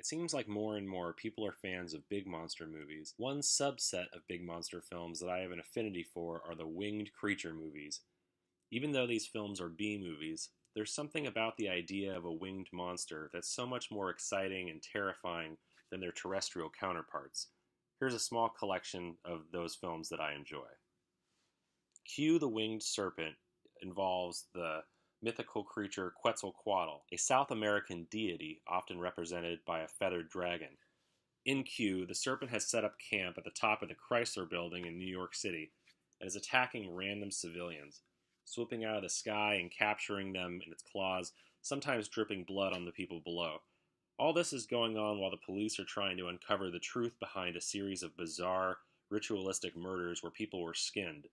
It seems like more and more people are fans of big monster movies. One subset of big monster films that I have an affinity for are the winged creature movies. Even though these films are B movies, there's something about the idea of a winged monster that's so much more exciting and terrifying than their terrestrial counterparts. Here's a small collection of those films that I enjoy. Q the Winged Serpent involves the mythical creature Quetzalcoatl, a South American deity often represented by a feathered dragon. In Q, the serpent has set up camp at the top of the Chrysler Building in New York City and is attacking random civilians, swooping out of the sky and capturing them in its claws, sometimes dripping blood on the people below. All this is going on while the police are trying to uncover the truth behind a series of bizarre, ritualistic murders where people were skinned.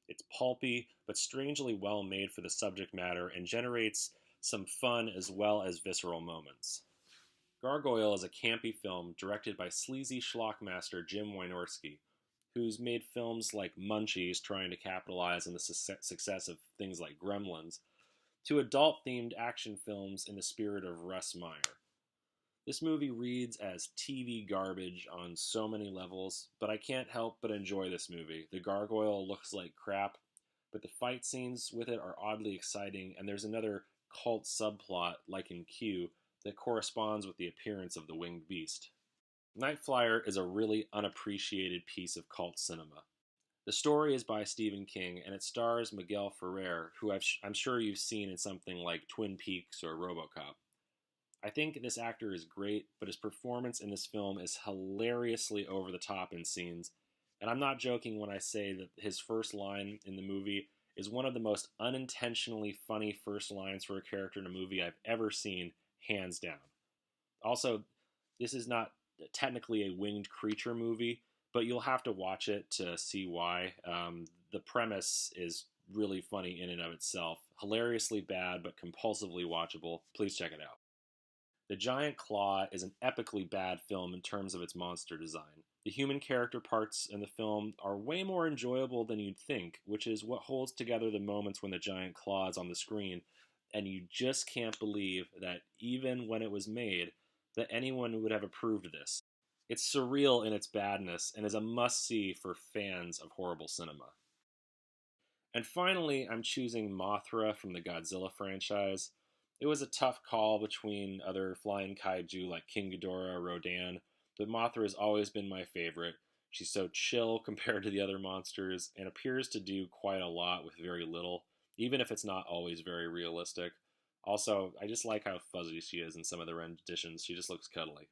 It's pulpy, but strangely well made for the subject matter and generates some fun as well as visceral moments. Gargoyle is a campy film directed by sleazy schlockmaster Jim Wynorski, who's made films like Munchies trying to capitalize on the success of things like Gremlins, to adult-themed action films in the spirit of Russ Meyer. This movie reads as TV garbage on so many levels, but I can't help but enjoy this movie. The gargoyle looks like crap, but the fight scenes with it are oddly exciting, and there's another cult subplot, like in Q, that corresponds with the appearance of the winged beast. Night Flyer is a really unappreciated piece of cult cinema. The story is by Stephen King, and it stars Miguel Ferrer, who I'm sure you've seen in something like Twin Peaks or RoboCop. I think this actor is great, but his performance in this film is hilariously over the top in scenes, and I'm not joking when I say that his first line in the movie is one of the most unintentionally funny first lines for a character in a movie I've ever seen, hands down. Also, this is not technically a winged creature movie, but you'll have to watch it to see why. The premise is really funny in and of itself. Hilariously bad, but compulsively watchable. Please check it out. The Giant Claw is an epically bad film in terms of its monster design. The human character parts in the film are way more enjoyable than you'd think, which is what holds together the moments when the giant claw is on the screen, and you just can't believe that even when it was made, that anyone would have approved this. It's surreal in its badness and is a must-see for fans of horrible cinema. And finally, I'm choosing Mothra from the Godzilla franchise. It was a tough call between other flying kaiju like King Ghidorah or Rodan, but Mothra has always been my favorite. She's so chill compared to the other monsters and appears to do quite a lot with very little, even if it's not always very realistic. Also, I just like how fuzzy she is in some of the renditions. She just looks cuddly.